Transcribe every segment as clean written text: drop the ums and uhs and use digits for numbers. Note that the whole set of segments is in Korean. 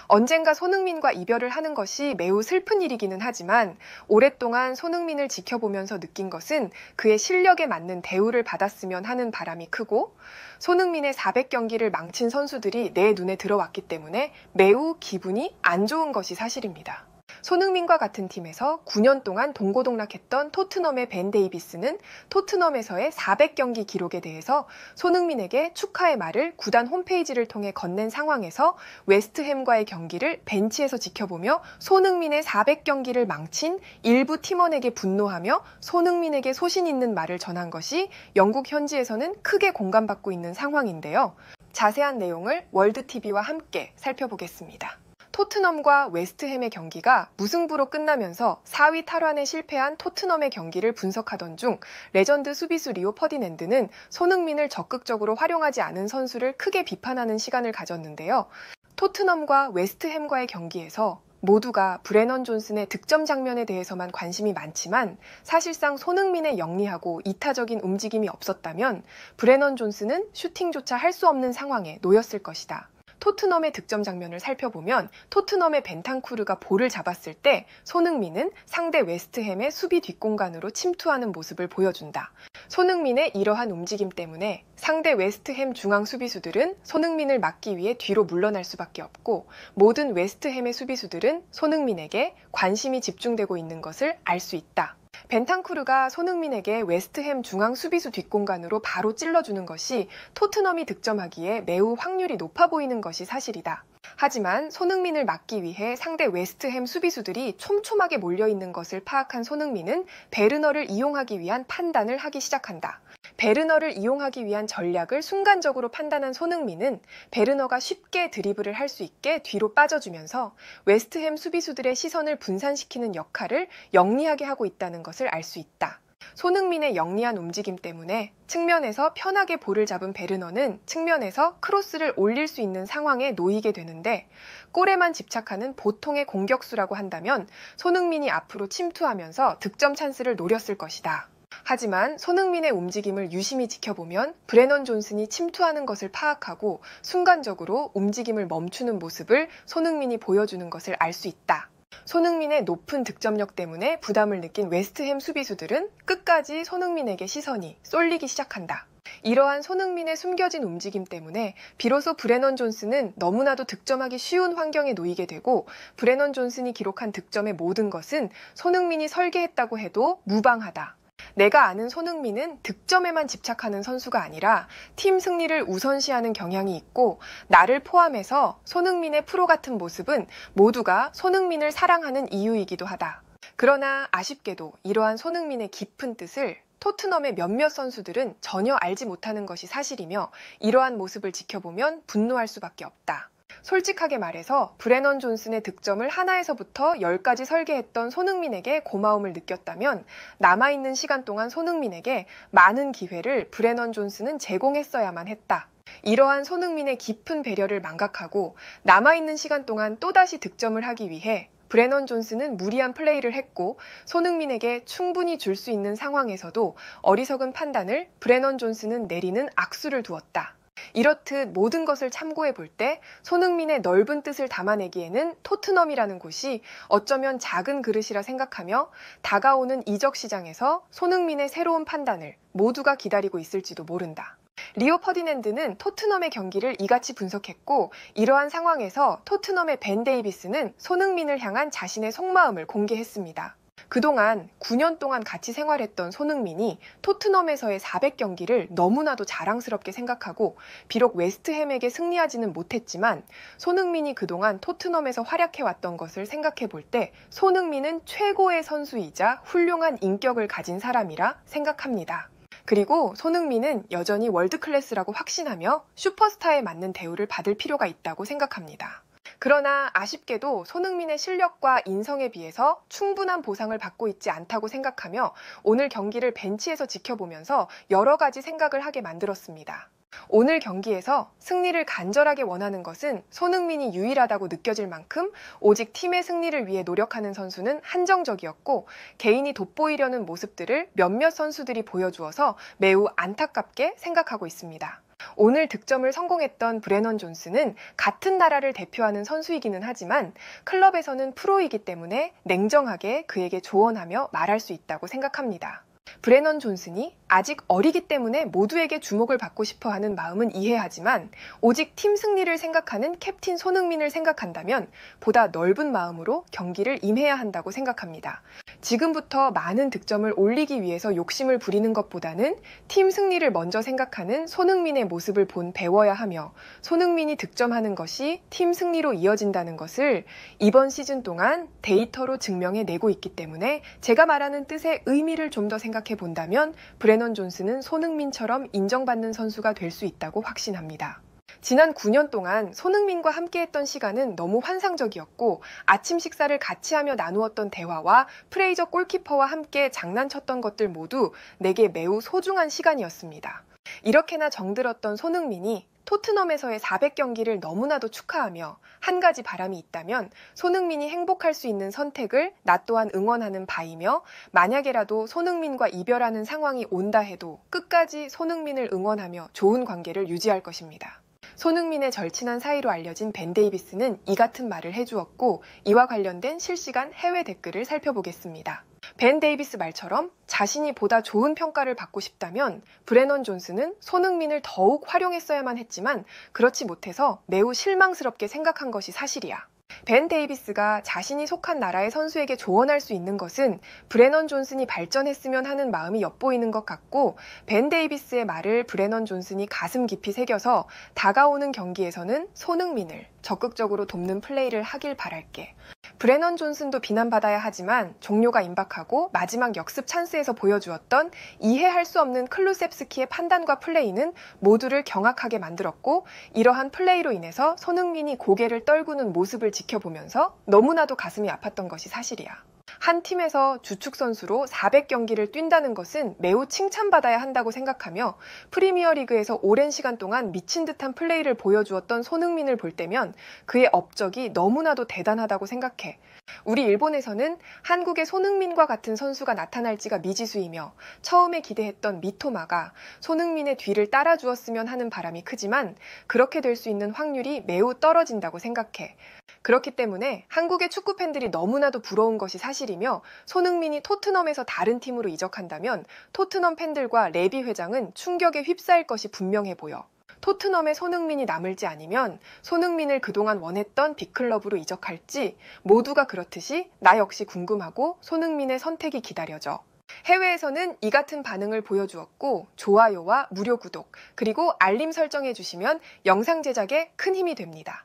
언젠가 손흥민과 이별을 하는 것이 매우 슬픈 일이기는 하지만 오랫동안 손흥민을 지켜보면서 느낀 것은 그의 실력에 맞는 대우를 받았으면 하는 바람이 크고 손흥민의 400경기를 망친 선수들이 내 눈에 들어왔기 때문에 매우 기분이 안 좋은 것이 사실입니다. 손흥민과 같은 팀에서 9년 동안 동고동락했던 토트넘의 벤 데이비스는 토트넘에서의 400경기 기록에 대해서 손흥민에게 축하의 말을 구단 홈페이지를 통해 건넨 상황에서 웨스트햄과의 경기를 벤치에서 지켜보며 손흥민의 400경기를 망친 일부 팀원에게 분노하며 손흥민에게 소신 있는 말을 전한 것이 영국 현지에서는 크게 공감받고 있는 상황인데요. 자세한 내용을 월드TV와 함께 살펴보겠습니다. 토트넘과 웨스트햄의 경기가 무승부로 끝나면서 4위 탈환에 실패한 토트넘의 경기를 분석하던 중 레전드 수비수 리오 퍼디낸드는 손흥민을 적극적으로 활용하지 않은 선수를 크게 비판하는 시간을 가졌는데요. 토트넘과 웨스트햄과의 경기에서 모두가 브레넌 존슨의 득점 장면에 대해서만 관심이 많지만 사실상 손흥민의 영리하고 이타적인 움직임이 없었다면 브레넌 존슨은 슈팅조차 할 수 없는 상황에 놓였을 것이다. 토트넘의 득점 장면을 살펴보면 토트넘의 벤탄쿠르가 볼을 잡았을 때 손흥민은 상대 웨스트햄의 수비 뒷공간으로 침투하는 모습을 보여준다. 손흥민의 이러한 움직임 때문에 상대 웨스트햄 중앙 수비수들은 손흥민을 막기 위해 뒤로 물러날 수밖에 없고 모든 웨스트햄의 수비수들은 손흥민에게 관심이 집중되고 있는 것을 알 수 있다. 벤탄쿠르가 손흥민에게 웨스트햄 중앙 수비수 뒷공간으로 바로 찔러주는 것이 토트넘이 득점하기에 매우 확률이 높아 보이는 것이 사실이다. 하지만 손흥민을 막기 위해 상대 웨스트햄 수비수들이 촘촘하게 몰려있는 것을 파악한 손흥민은 베르너를 이용하기 위한 판단을 하기 시작한다. 베르너를 이용하기 위한 전략을 순간적으로 판단한 손흥민은 베르너가 쉽게 드리블을 할 수 있게 뒤로 빠져주면서 웨스트햄 수비수들의 시선을 분산시키는 역할을 영리하게 하고 있다는 것을 알 수 있다. 손흥민의 영리한 움직임 때문에 측면에서 편하게 볼을 잡은 베르너는 측면에서 크로스를 올릴 수 있는 상황에 놓이게 되는데 골에만 집착하는 보통의 공격수라고 한다면 손흥민이 앞으로 침투하면서 득점 찬스를 노렸을 것이다. 하지만 손흥민의 움직임을 유심히 지켜보면 브레넌 존슨이 침투하는 것을 파악하고 순간적으로 움직임을 멈추는 모습을 손흥민이 보여주는 것을 알 수 있다. 손흥민의 높은 득점력 때문에 부담을 느낀 웨스트햄 수비수들은 끝까지 손흥민에게 시선이 쏠리기 시작한다. 이러한 손흥민의 숨겨진 움직임 때문에 비로소 브레넌 존슨은 너무나도 득점하기 쉬운 환경에 놓이게 되고 브레넌 존슨이 기록한 득점의 모든 것은 손흥민이 설계했다고 해도 무방하다. 내가 아는 손흥민은 득점에만 집착하는 선수가 아니라 팀 승리를 우선시하는 경향이 있고 나를 포함해서 손흥민의 프로 같은 모습은 모두가 손흥민을 사랑하는 이유이기도 하다. 그러나 아쉽게도 이러한 손흥민의 깊은 뜻을 토트넘의 몇몇 선수들은 전혀 알지 못하는 것이 사실이며 이러한 모습을 지켜보면 분노할 수밖에 없다. 솔직하게 말해서 브레넌 존슨의 득점을 하나에서부터 10까지 설계했던 손흥민에게 고마움을 느꼈다면 남아있는 시간 동안 손흥민에게 많은 기회를 브레넌 존슨은 제공했어야만 했다. 이러한 손흥민의 깊은 배려를 망각하고 남아있는 시간 동안 또다시 득점을 하기 위해 브레넌 존슨은 무리한 플레이를 했고 손흥민에게 충분히 줄 수 있는 상황에서도 어리석은 판단을 브레넌 존슨은 내리는 악수를 두었다. 이렇듯 모든 것을 참고해 볼 때 손흥민의 넓은 뜻을 담아내기에는 토트넘이라는 곳이 어쩌면 작은 그릇이라 생각하며 다가오는 이적 시장에서 손흥민의 새로운 판단을 모두가 기다리고 있을지도 모른다. 리오 퍼디낸드는 토트넘의 경기를 이같이 분석했고 이러한 상황에서 토트넘의 벤 데이비스는 손흥민을 향한 자신의 속마음을 공개했습니다. 그동안 9년 동안 같이 생활했던 손흥민이 토트넘에서의 400경기를 너무나도 자랑스럽게 생각하고 비록 웨스트햄에게 승리하지는 못했지만 손흥민이 그동안 토트넘에서 활약해왔던 것을 생각해 볼 때 손흥민은 최고의 선수이자 훌륭한 인격을 가진 사람이라 생각합니다. 그리고 손흥민은 여전히 월드클래스라고 확신하며 슈퍼스타에 맞는 대우를 받을 필요가 있다고 생각합니다. 그러나 아쉽게도 손흥민의 실력과 인성에 비해서 충분한 보상을 받고 있지 않다고 생각하며 오늘 경기를 벤치에서 지켜보면서 여러 가지 생각을 하게 만들었습니다. 오늘 경기에서 승리를 간절하게 원하는 것은 손흥민이 유일하다고 느껴질 만큼 오직 팀의 승리를 위해 노력하는 선수는 한정적이었고 개인이 돋보이려는 모습들을 몇몇 선수들이 보여주어서 매우 안타깝게 생각하고 있습니다. 오늘 득점을 성공했던 브레넌 존슨은 같은 나라를 대표하는 선수이기는 하지만 클럽에서는 프로이기 때문에 냉정하게 그에게 조언하며 말할 수 있다고 생각합니다. 브레넌 존슨이 아직 어리기 때문에 모두에게 주목을 받고 싶어 하는 마음은 이해하지만 오직 팀 승리를 생각하는 캡틴 손흥민을 생각한다면 보다 넓은 마음으로 경기를 임해야 한다고 생각합니다. 지금부터 많은 득점을 올리기 위해서 욕심을 부리는 것보다는 팀 승리를 먼저 생각하는 손흥민의 모습을 배워야 하며 손흥민이 득점하는 것이 팀 승리로 이어진다는 것을 이번 시즌 동안 데이터로 증명해내고 있기 때문에 제가 말하는 뜻의 의미를 좀 더 생각해 본다면 브레넌 존슨은 손흥민처럼 인정받는 선수가 될 수 있다고 확신합니다. 지난 9년 동안 손흥민과 함께했던 시간은 너무 환상적이었고 아침 식사를 같이 하며 나누었던 대화와 프레이저 골키퍼와 함께 장난쳤던 것들 모두 내게 매우 소중한 시간이었습니다. 이렇게나 정들었던 손흥민이 토트넘에서의 400경기를 너무나도 축하하며 한 가지 바람이 있다면 손흥민이 행복할 수 있는 선택을 나 또한 응원하는 바이며 만약에라도 손흥민과 이별하는 상황이 온다 해도 끝까지 손흥민을 응원하며 좋은 관계를 유지할 것입니다. 손흥민의 절친한 사이로 알려진 벤 데이비스는 이 같은 말을 해주었고 이와 관련된 실시간 해외 댓글을 살펴보겠습니다. 벤 데이비스 말처럼 자신이 보다 좋은 평가를 받고 싶다면 브레넌 존슨은 손흥민을 더욱 활용했어야만 했지만 그렇지 못해서 매우 실망스럽게 생각한 것이 사실이야. 벤 데이비스가 자신이 속한 나라의 선수에게 조언할 수 있는 것은 브레넌 존슨이 발전했으면 하는 마음이 엿보이는 것 같고 벤 데이비스의 말을 브레넌 존슨이 가슴 깊이 새겨서 다가오는 경기에서는 손흥민을 적극적으로 돕는 플레이를 하길 바랄게. 브레넌 존슨도 비난받아야 하지만 종료가 임박하고 마지막 역습 찬스에서 보여주었던 이해할 수 없는 클루셉스키의 판단과 플레이는 모두를 경악하게 만들었고 이러한 플레이로 인해서 손흥민이 고개를 떨구는 모습을 지켜보면서 너무나도 가슴이 아팠던 것이 사실이야. 한 팀에서 주축 선수로 400경기를 뛴다는 것은 매우 칭찬받아야 한다고 생각하며 프리미어리그에서 오랜 시간 동안 미친 듯한 플레이를 보여주었던 손흥민을 볼 때면 그의 업적이 너무나도 대단하다고 생각해. 우리 일본에서는 한국의 손흥민과 같은 선수가 나타날지가 미지수이며 처음에 기대했던 미토마가 손흥민의 뒤를 따라주었으면 하는 바람이 크지만 그렇게 될 수 있는 확률이 매우 떨어진다고 생각해. 그렇기 때문에 한국의 축구 팬들이 너무나도 부러운 것이 사실이며 손흥민이 토트넘에서 다른 팀으로 이적한다면 토트넘 팬들과 레비 회장은 충격에 휩싸일 것이 분명해 보여. 토트넘에 손흥민이 남을지 아니면 손흥민을 그동안 원했던 빅클럽으로 이적할지 모두가 그렇듯이 나 역시 궁금하고 손흥민의 선택이 기다려져. 해외에서는 이 같은 반응을 보여주었고 좋아요와 무료 구독 그리고 알림 설정해 주시면 영상 제작에 큰 힘이 됩니다.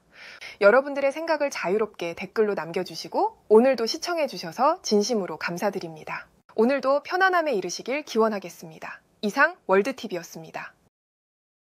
여러분들의 생각을 자유롭게 댓글로 남겨주시고 오늘도 시청해 주셔서 진심으로 감사드립니다. 오늘도 편안함에 이르시길 기원하겠습니다. 이상 월드TV였습니다.